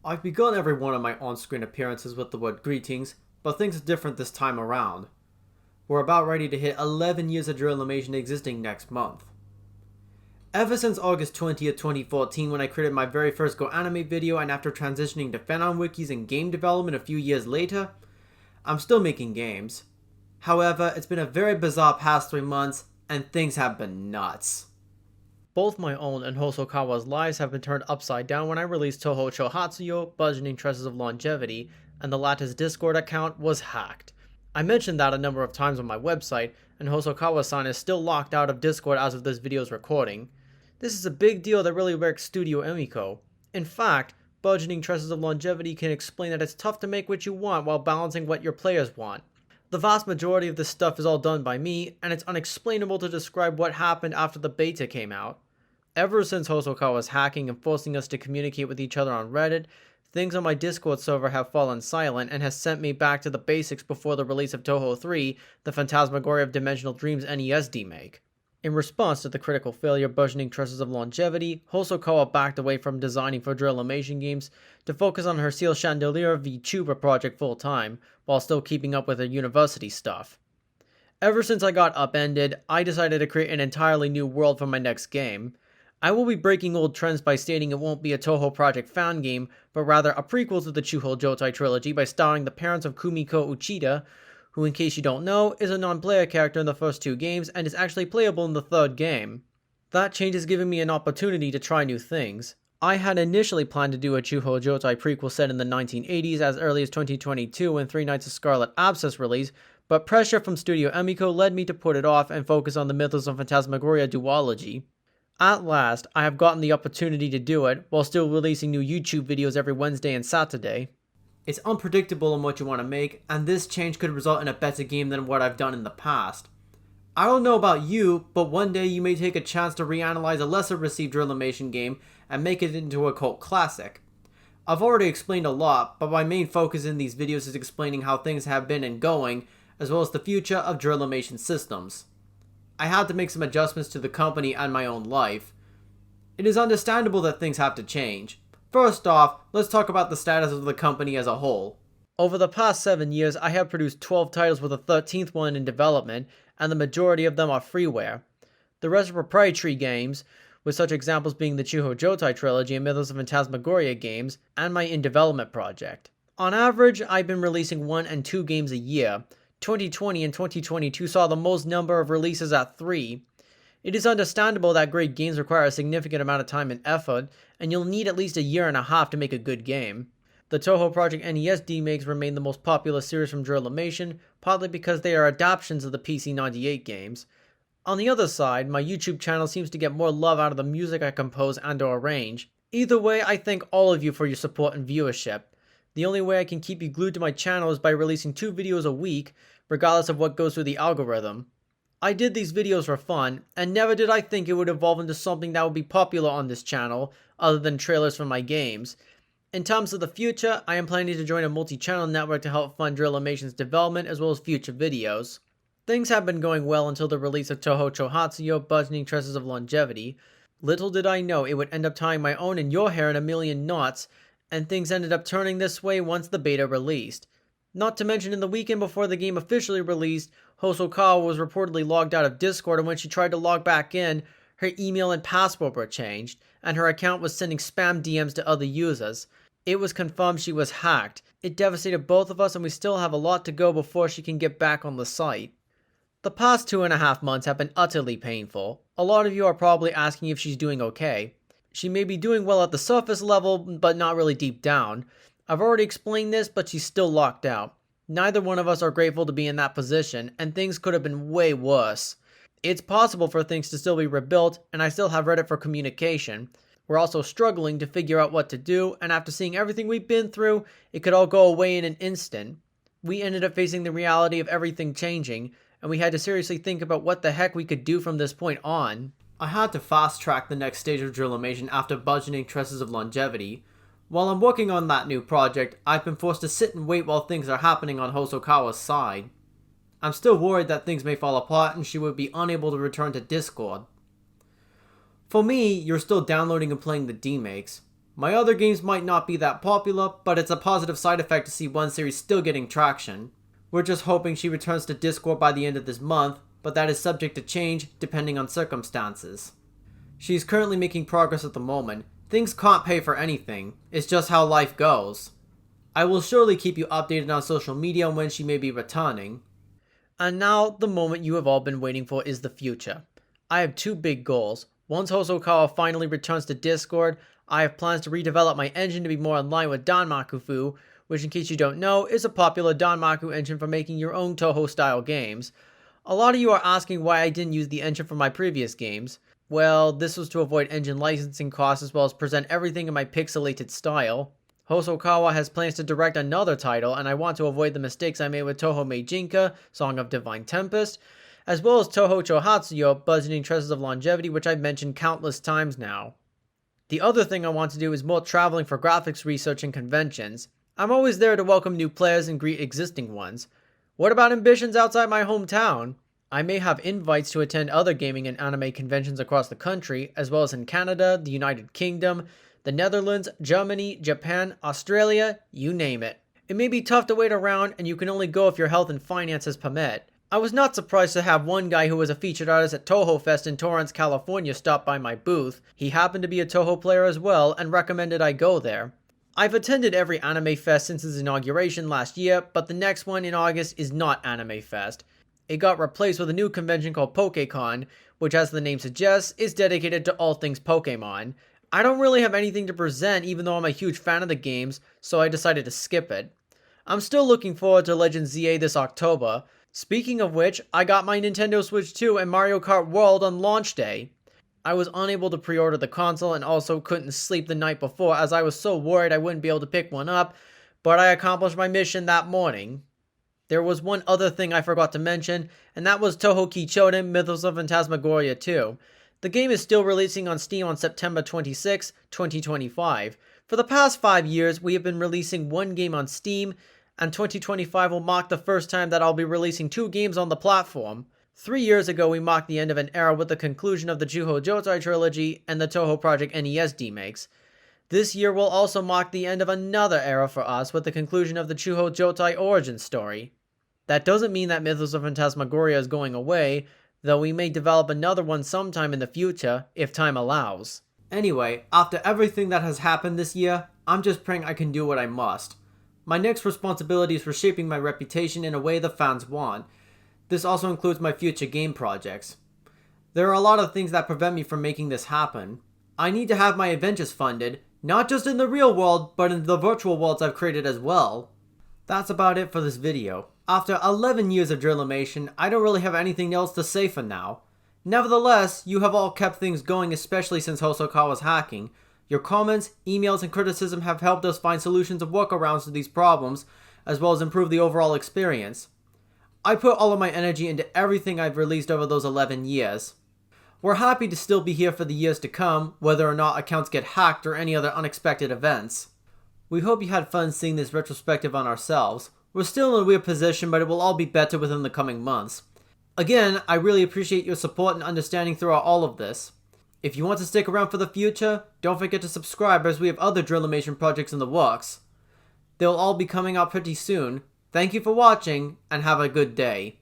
I've begun every one of my on-screen appearances with the word greetings, but things are different this time around. We're about ready to hit 11 years of Drillmation existing next month. Ever since August 20th, 2014 when I created my very first Go Anime video, and after transitioning to fanon wikis and game development a few years later, I'm still making games. However, it's been a very bizarre past 3 months, and things have been nuts. Both my own and Hosokawa's lives have been turned upside down when I released Touhou Chouhatsuyo, Budgeting Tresses of Longevity, and the latter's Discord account was hacked. I mentioned that a number of times on my website, and Hosokawa-san is still locked out of Discord as of this video's recording. This is a big deal that really wrecks Studio Emiko. In fact, Budgeting Tresses of Longevity can explain that it's tough to make what you want while balancing what your players want. The vast majority of this stuff is all done by me, and it's unexplainable to describe what happened after the beta came out. Ever since Hosokawa's hacking and forcing us to communicate with each other on Reddit, things on my Discord server have fallen silent and has sent me back to the basics before the release of Touhou 3, the Phantasmagoria of Dimensional Dreams NES remake. In response to the critical failure of Budgeting Tresses of Longevity, Hosokawa backed away from designing for Drillmation games to focus on her Seal Chandelier VTuber project full-time, while still keeping up with her university stuff. Ever since I got upended, I decided to create an entirely new world for my next game. I will be breaking old trends by stating it won't be a Touhou Project fan game, but rather a prequel to the Chuhou Jotai trilogy by starring the parents of Kumiko Uchida, who, in case you don't know, is a non-player character in the first 2 games and is actually playable in the 3rd game. That change has given me an opportunity to try new things. I had initially planned to do a Chuhou Jotai prequel set in the 1980s as early as 2022 when Three Nights of Scarlet Abscess released, but pressure from Studio Emiko led me to put it off and focus on the Mythos of Phantasmagoria duology. At last, I have gotten the opportunity to do it, while still releasing new YouTube videos every Wednesday and Saturday. It's unpredictable on what you want to make, and this change could result in a better game than what I've done in the past. I don't know about you, but one day you may take a chance to reanalyze a lesser received Drillmation game and make it into a cult classic. I've already explained a lot, but my main focus in these videos is explaining how things have been and going, as well as the future of Drillmation systems. I had to make some adjustments to the company and my own life. It is understandable that things have to change. First off, let's talk about the status of the company as a whole. Over the past 7 years, I have produced 12 titles with a 13th one in development, and the majority of them are freeware. The rest are proprietary games, with such examples being the Chuhou Jotai trilogy and Mythos of Phantasmagoria games, and my in-development project. On average, I've been releasing 1 and 2 games a year. 2020 and 2022 saw the most number of releases at 3. It is understandable that great games require a significant amount of time and effort, and you'll need at least a year and a half to make a good game. The Touhou Project NES remakes remain the most popular series from Drillmation, partly because they are adaptations of the PC-98 games. On the other side, my YouTube channel seems to get more love out of the music I compose and or arrange. Either way, I thank all of you for your support and viewership. The only way I can keep you glued to my channel is by releasing 2 videos a week, regardless of what goes through the algorithm. I did these videos for fun, and never did I think it would evolve into something that would be popular on this channel, other than trailers for my games. In terms of the future, I am planning to join a multi-channel network to help fund Drillmation's development as well as future videos. Things have been going well until the release of Touhou Chouhatsuyo, Budgeting Tresses of Longevity. Little did I know it would end up tying my own and your hair in a million knots, and things ended up turning this way once the beta released. Not to mention, in the weekend before the game officially released, Hosokawa was reportedly logged out of Discord, and when she tried to log back in, her email and password were changed, and her account was sending spam DMs to other users. It was confirmed she was hacked. It devastated both of us, and we still have a lot to go before she can get back on the site. The past 2.5 months have been utterly painful. A lot of you are probably asking if she's doing okay. She may be doing well at the surface level, but not really deep down. I've already explained this, but she's still locked out. Neither one of us are grateful to be in that position, and things could have been way worse. It's possible for things to still be rebuilt, and I still have Reddit for communication. We're also struggling to figure out what to do, and after seeing everything we've been through, it could all go away in an instant. We ended up facing the reality of everything changing, and we had to seriously think about what the heck we could do from this point on. I had to fast track the next stage of Drillmation after Budgeting Tresses of Longevity. While I'm working on that new project, I've been forced to sit and wait while things are happening on Hosokawa's side. I'm still worried that things may fall apart and she would be unable to return to Discord. For me, you're still downloading and playing the demakes. My other games might not be that popular, but it's a positive side effect to see one series still getting traction. We're just hoping she returns to Discord by the end of this month, but that is subject to change depending on circumstances. She's currently making progress at the moment. Things can't pay for anything, it's just how life goes. I will surely keep you updated on social media on when she may be returning. And now, the moment you have all been waiting for is the future. I have two big goals. Once Hosokawa finally returns to Discord, I have plans to redevelop my engine to be more in line with Danmaku-fu, which in case you don't know, is a popular Danmaku engine for making your own Toho-style games. A lot of you are asking why I didn't use the engine from my previous games. Well, this was to avoid engine licensing costs as well as present everything in my pixelated style. Hosokawa has plans to direct another title, and I want to avoid the mistakes I made with Toho Meijinka, Song of Divine Tempest, as well as Toho Chohatsuyo, Budgeting Treasures of Longevity, which I've mentioned countless times now. The other thing I want to do is more traveling for graphics research and conventions. I'm always there to welcome new players and greet existing ones. What about ambitions outside my hometown? I may have invites to attend other gaming and anime conventions across the country, as well as in Canada, the United Kingdom, the Netherlands, Germany, Japan, Australia, you name it. It may be tough to wait around, and you can only go if your health and finances permit. I was not surprised to have one guy who was a featured artist at Toho Fest in Torrance, California stop by my booth. He happened to be a Toho player as well, and recommended I go there. I've attended every Anime Fest since its inauguration last year, but the next one in August is not Anime Fest. It got replaced with a new convention called PokeCon, which as the name suggests, is dedicated to all things Pokemon. I don't really have anything to present even though I'm a huge fan of the games, so I decided to skip it. I'm still looking forward to Legend ZA this October. Speaking of which, I got my Nintendo Switch 2 and Mario Kart World on launch day. I was unable to pre-order the console and also couldn't sleep the night before as I was so worried I wouldn't be able to pick one up, but I accomplished my mission that morning. There was one other thing I forgot to mention, and that was Toho Kichoden Mythos of Phantasmagoria 2. The game is still releasing on Steam on September 26, 2025. For the past 5 years, we have been releasing one game on Steam, and 2025 will mark the first time that I'll be releasing 2 games on the platform. 3 years ago, we marked the end of an era with the conclusion of the Chuho Jotai trilogy and the Toho Project NES remakes. This year will also mark the end of another era for us with the conclusion of the Chuho Jotai origin story. That doesn't mean that Mythos of Phantasmagoria is going away, though we may develop another one sometime in the future, if time allows. Anyway, after everything that has happened this year, I'm just praying I can do what I must. My next responsibility is reshaping my reputation in a way the fans want. This also includes my future game projects. There are a lot of things that prevent me from making this happen. I need to have my adventures funded, not just in the real world, but in the virtual worlds I've created as well. That's about it for this video. After 11 years of Drillimation, I don't really have anything else to say for now. Nevertheless, you have all kept things going, especially since Hosokawa's hacking. Your comments, emails, and criticism have helped us find solutions and workarounds to these problems, as well as improve the overall experience. I put all of my energy into everything I've released over those 11 years. We're happy to still be here for the years to come, whether or not accounts get hacked or any other unexpected events. We hope you had fun seeing this retrospective on ourselves. We're still in a weird position, but it will all be better within the coming months. Again, I really appreciate your support and understanding throughout all of this. If you want to stick around for the future, don't forget to subscribe as we have other Drillimation projects in the works. They'll all be coming out pretty soon. Thank you for watching, and have a good day.